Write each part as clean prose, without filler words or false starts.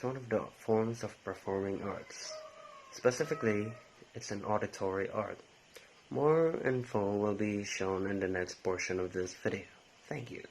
one of the forms of performing arts. Specifically, it's an auditory art. More info will be shown in the next portion of this video. Thank you.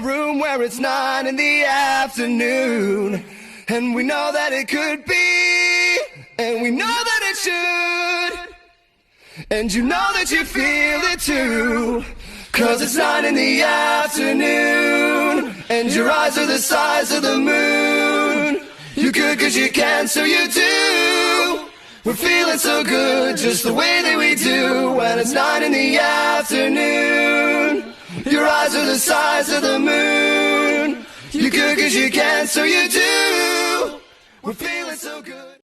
Room where it's 9 in the afternoon, and we know that it could be, and we know that it should, and you know that you feel it too, 'cause it's 9 in the afternoon, and your eyes are the size of the moon. You could 'cause you can, so you do. We're feeling so good, just the way that we do, when it's 9 in the afternoon. Your eyes are the size of the moon. You could 'cause you can, so you do. We're feeling so good.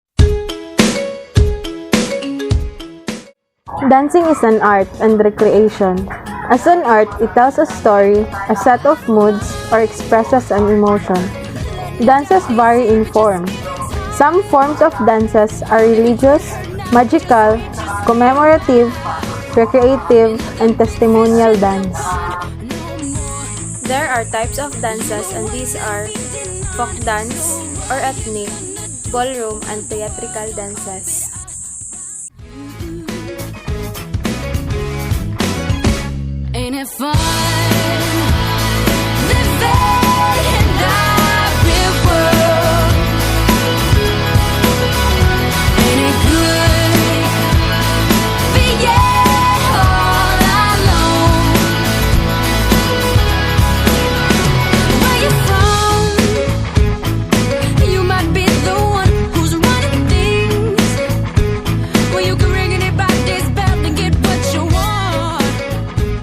Dancing is an art and recreation. As an art, it tells a story, a set of moods, or expresses an emotion. Dances vary in form. Some forms of dances are religious, magical, commemorative, recreative, and testimonial dance. There are types of dances, and these are folk dance or ethnic, ballroom, and theatrical dances. Ain't it fun? Living in our real world. Ain't it good? Being all alone. Where you from? You might be the one who's running things. Well, you can ring anybody's bell and get what you want.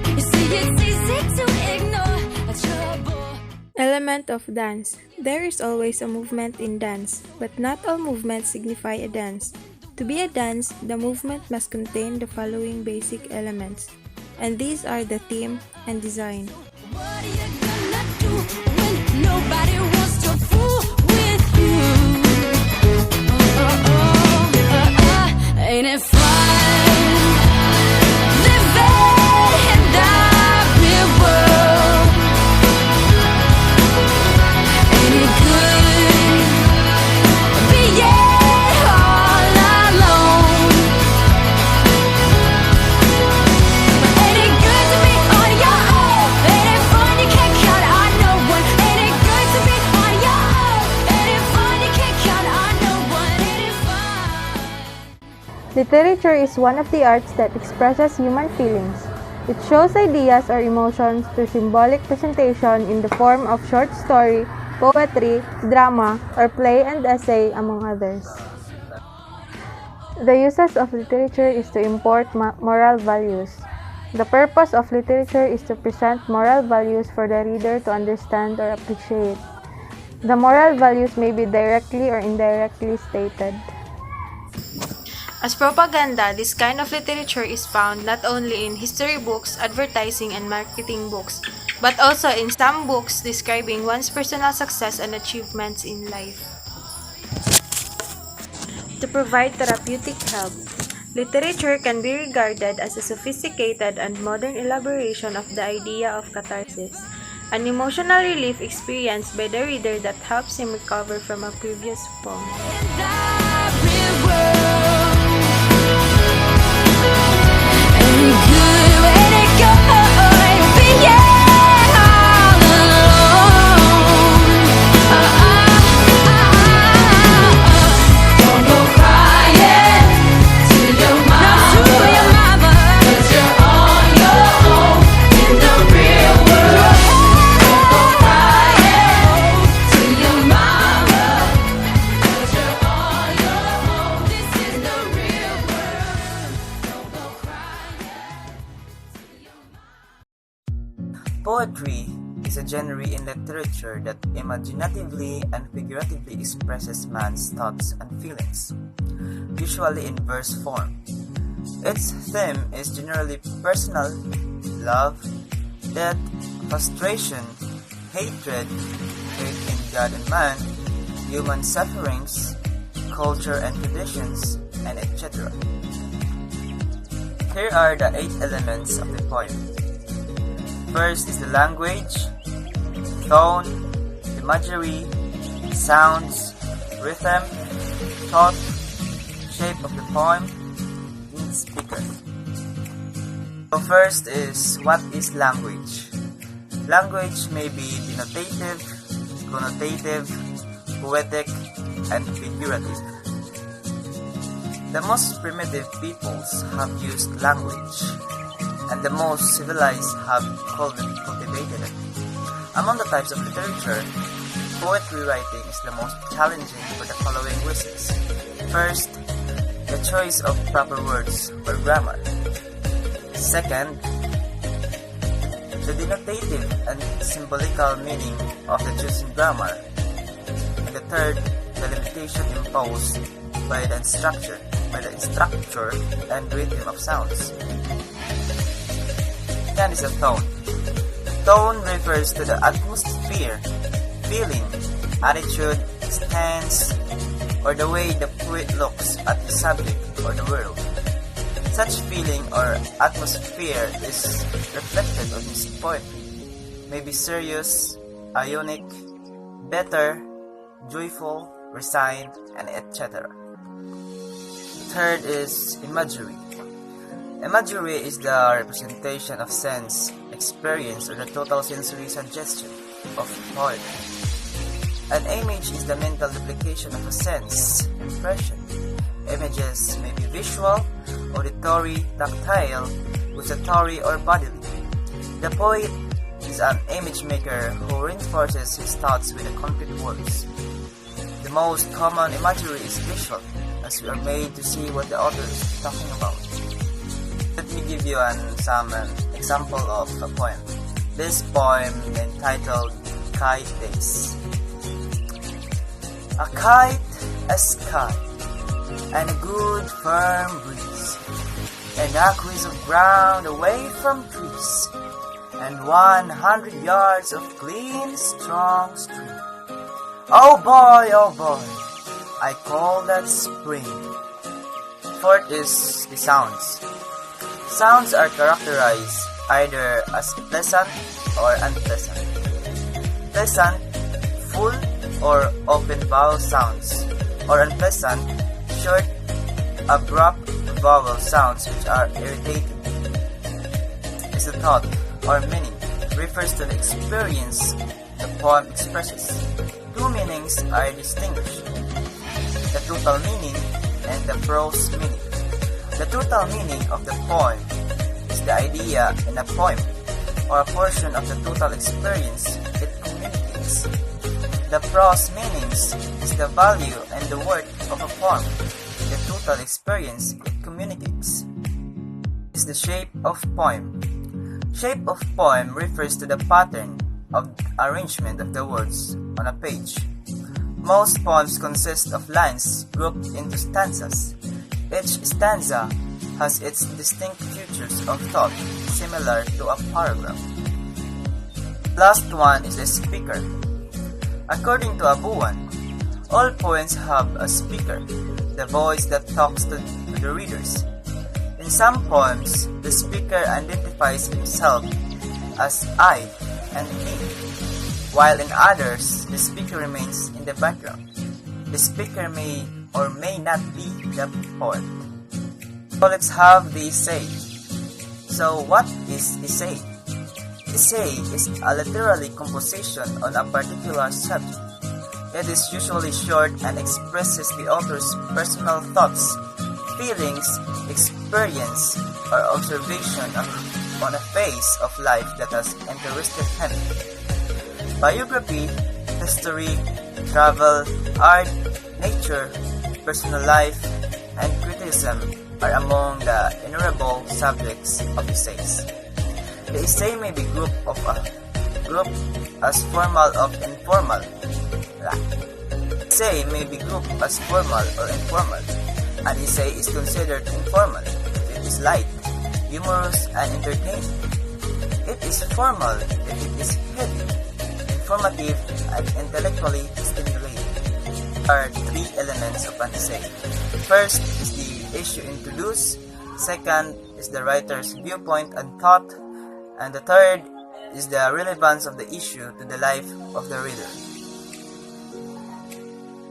You see, it's easy to ignore a trouble. Element of dance. There is always a movement in dance, but not all movements signify a dance. To be a dance, the movement must contain the following basic elements, and these are the theme and design. What are you gonna do when nobody wants to fool with you? Ain't it fun? Living in our real world. Ain't it good? Being all alone. Ain't it Literature is one of the arts that expresses human feelings. It shows ideas or emotions through symbolic presentation in the form of short story, poetry, drama, or play and essay, among others. The uses of literature is to import moral values. The purpose of literature is to present moral values for the reader to understand or appreciate. The moral values may be directly or indirectly stated. As propaganda, this kind of literature is found not only in history books, advertising, and marketing books, but also in some books describing one's personal success and achievements in life. To provide therapeutic help, literature can be regarded as a sophisticated and modern elaboration of the idea of catharsis, an emotional relief experienced by the reader that helps him recover from a previous poem. Poetry is a genre in literature that imaginatively and figuratively expresses man's thoughts and feelings, usually in verse form. Its theme is generally personal: love, death, frustration, hatred, faith in God and man, human sufferings, culture and traditions, and etc. Here are the 8 elements of the poem. First is the language, tone, imagery, sounds, rhythm, thought, shape of the poem, and speaker. So first is, what is language? Language may be denotative, connotative, poetic, and figurative. The most primitive peoples have used language, and the most civilized have cultivated it. Among the types of literature, poetry writing is the most challenging for the following reasons. First, the choice of proper words or grammar. Second, the denotative and symbolical meaning of the chosen grammar. And the third, the limitation imposed by the structure and rhythm of sounds. Then is a tone. Tone refers to the atmosphere, feeling, attitude, stance, or the way the poet looks at the subject or the world. Such feeling or atmosphere is reflected on his poetry. May be serious, ironic, better, joyful, resigned, and etc. Third is imagery. Imagery is the representation of sense, experience, or the total sensory suggestion of poetry. An image is the mental replication of a sense, impression. Images may be visual, auditory, tactile, gustatory, or bodily. The poet is an image maker who reinforces his thoughts with the concrete words. The most common imagery is visual, as we are made to see what the author is talking about. Let me give you some example of a poem. This poem entitled Kite Days. A kite, a sky, and a good firm breeze, and acres of ground away from trees, and 100 yards of clean, strong stream. Oh boy, I call that spring. Fourth is the sounds. Sounds are characterized either as pleasant or unpleasant. Pleasant, full or open vowel sounds, or unpleasant, short, abrupt vowel sounds which are irritating. Is the thought or meaning refers to the experience the poem expresses. Two meanings are distinguished: the total meaning and the prose meaning. The total meaning of the poem is the idea in a poem or a portion of the total experience it communicates. The prose meanings is the value and the worth of a poem, the total experience it communicates. Is the shape of poem. Shape of poem refers to the pattern of arrangement of the words on a page. Most poems consist of lines grouped into stanzas. Each stanza has its distinct features of thought similar to a paragraph. Last one is the speaker. According to Abuan, all poems have a speaker, the voice that talks to the readers. In some poems, the speaker identifies himself as I and me, while in others, the speaker remains in the background. The speaker may or may not be the poet. So let's have the essay. So what is essay? Essay is a literary composition on a particular subject. It is usually short and expresses the author's personal thoughts, feelings, experience, or observation on a phase of life that has interested him. Biography, history, travel, art, nature, personal life, and criticism are among the innumerable subjects of essays. The essay may be grouped as formal or informal. Essay may be grouped as formal or informal. An essay is considered informal if it is light, humorous, and entertaining. It is formal if it is heavy, informative, and intellectually stimulating. There are three elements of an essay. First is the issue introduced, second is the writer's viewpoint and thought, and the third is the relevance of the issue to the life of the reader.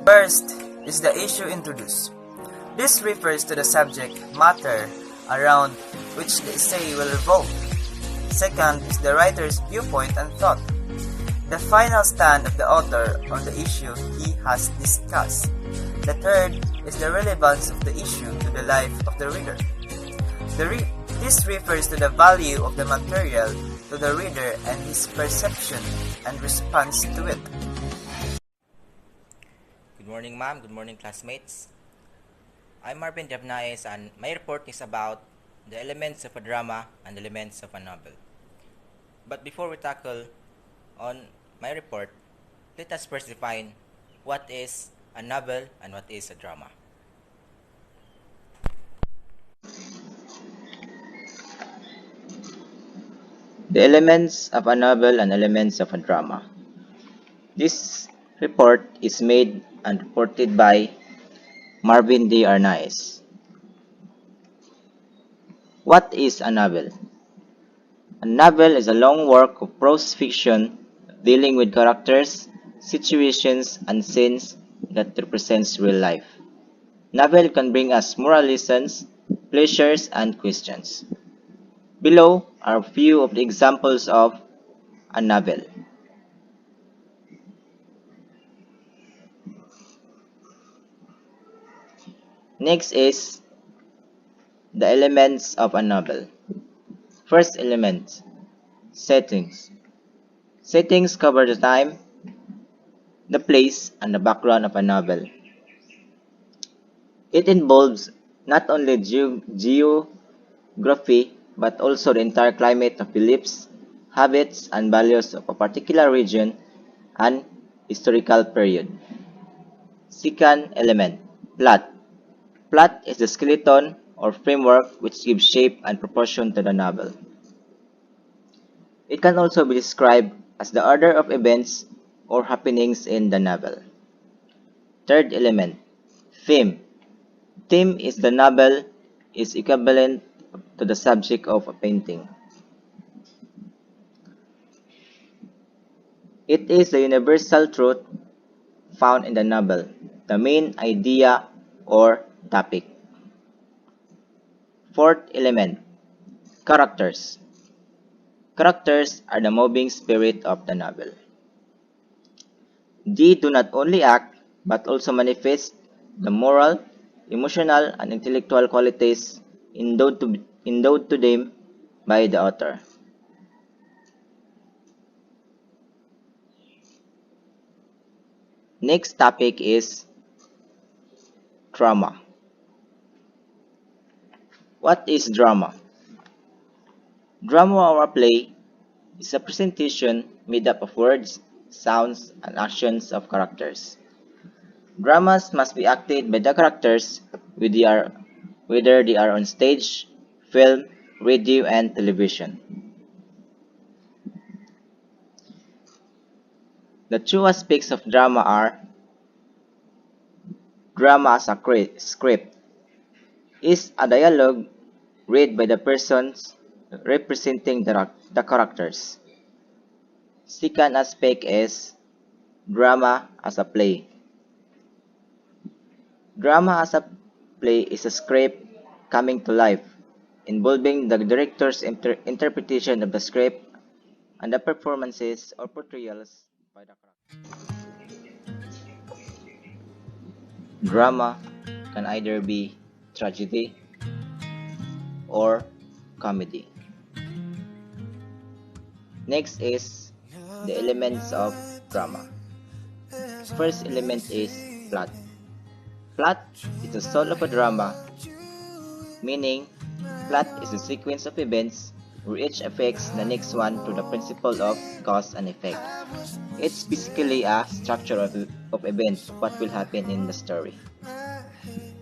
First is the issue introduced. This refers to the subject matter around which the essay will revolve. Second is the writer's viewpoint and thought, the final stand of the author on the issue he has discussed. The third is the relevance of the issue to the life of the reader. This refers to the value of the material to the reader and his perception and response to it. Good morning, ma'am. Good morning, classmates. I'm Marvin Devnaes, and my report is about the elements of a drama and elements of a novel. But before we tackle on my report, let us first define what is a novel and what is a drama. The elements of a novel and elements of a drama. This report is made and reported by Marvin D. Arnaiz. What is a novel? A novel is a long work of prose fiction dealing with characters, situations, and scenes that represents real life. Novel can bring us moral lessons, pleasures, and questions. Below are a few of the examples of a novel. Next is the elements of a novel. First element, settings. Settings cover the time, the place, and the background of a novel. It involves not only geography but also the entire climate of beliefs, habits, and values of a particular region and historical period. Second element, plot. Plot is the skeleton or framework which gives shape and proportion to the novel. It can also be described as the order of events or happenings in the novel. Third element, theme. Theme is the novel is equivalent to the subject of a painting. It is the universal truth found in the novel, the main idea or topic. Fourth element, characters. Characters are the moving spirit of the novel. They do not only act but also manifest the moral, emotional, and intellectual qualities endowed to them by the author. Next topic is drama. What is drama? Drama or a play is a presentation made up of words, sounds, and actions of characters. Dramas must be acted by the characters whether they are on stage, film, radio, and television. The two aspects of drama are drama as a script is a dialogue read by the persons representing the characters. Second aspect is drama as a play. Drama as a play is a script coming to life, involving the director's interpretation of the script and the performances or portrayals by the characters. Drama can either be tragedy or comedy. Next is the elements of drama. First element is plot. Plot is the soul of a drama, meaning plot is a sequence of events where each affects the next one through the principle of cause and effect. It's basically a structure of events, what will happen in the story.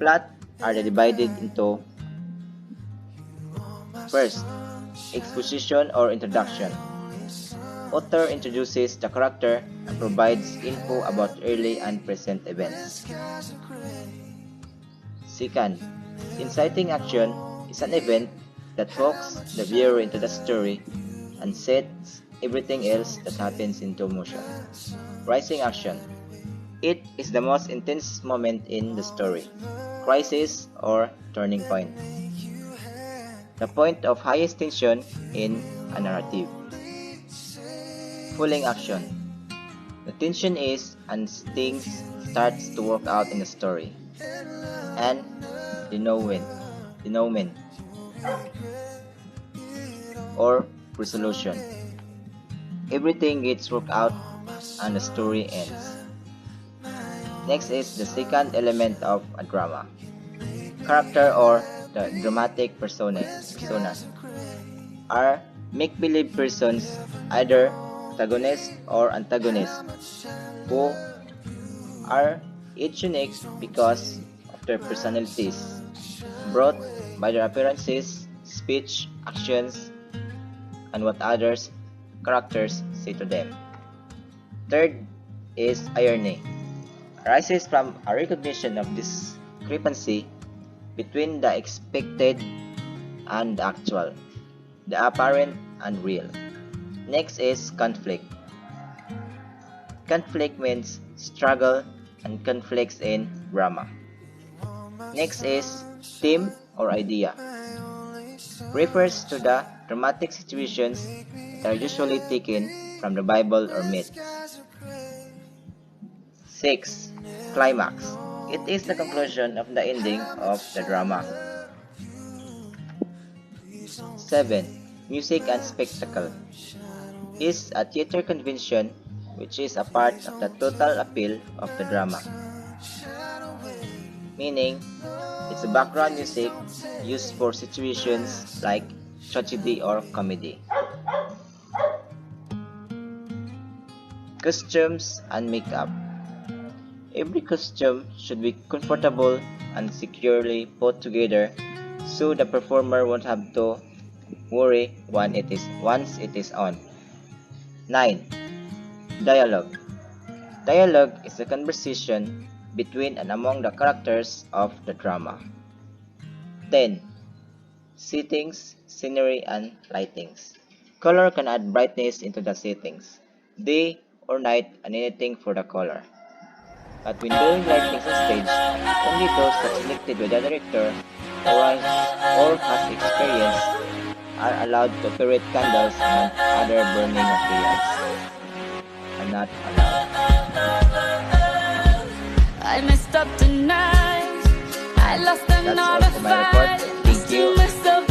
Plot are divided into first, exposition or introduction. Author introduces the character and provides info about early and present events. Second, inciting action is an event that hooks the viewer into the story and sets everything else that happens into motion. Rising action. It is the most intense moment in the story, crisis or turning point. The point of highest tension in a narrative. Falling action. The tension is and things starts to work out in the story. And denouement or resolution. Everything gets worked out and the story ends. Next is the second element of a drama. Character or the dramatic personas are make-believe persons, either protagonist or antagonist, who are each unique because of their personalities, brought by their appearances, speech, actions, and what others characters say to them. Third is irony, arises from a recognition of discrepancy between the expected and the actual, the apparent and real. Next is conflict. Conflict means struggle and conflicts in drama. Next is theme or idea. Refers to the dramatic situations that are usually taken from the Bible or myths. 6. Climax. It is the conclusion of the ending of the drama. 7. Music and spectacle. Is a theater convention which is a part of the total appeal of the drama. Meaning, it's a background music used for situations like tragedy or comedy. Costumes and makeup. Every costume should be comfortable and securely put together so the performer won't have to worry once it is on. 9. Dialogue. Dialogue is a conversation between and among the characters of the drama. 10. Settings, scenery, and lightings. Color can add brightness into the settings, day or night, and anything for the color. But when doing lightings on stage, only those that selected by the director or has experience are allowed to operate candles and other burning materials. Are not allowed. I messed up tonight. I lost That's all another for my report. fight. Thank You must have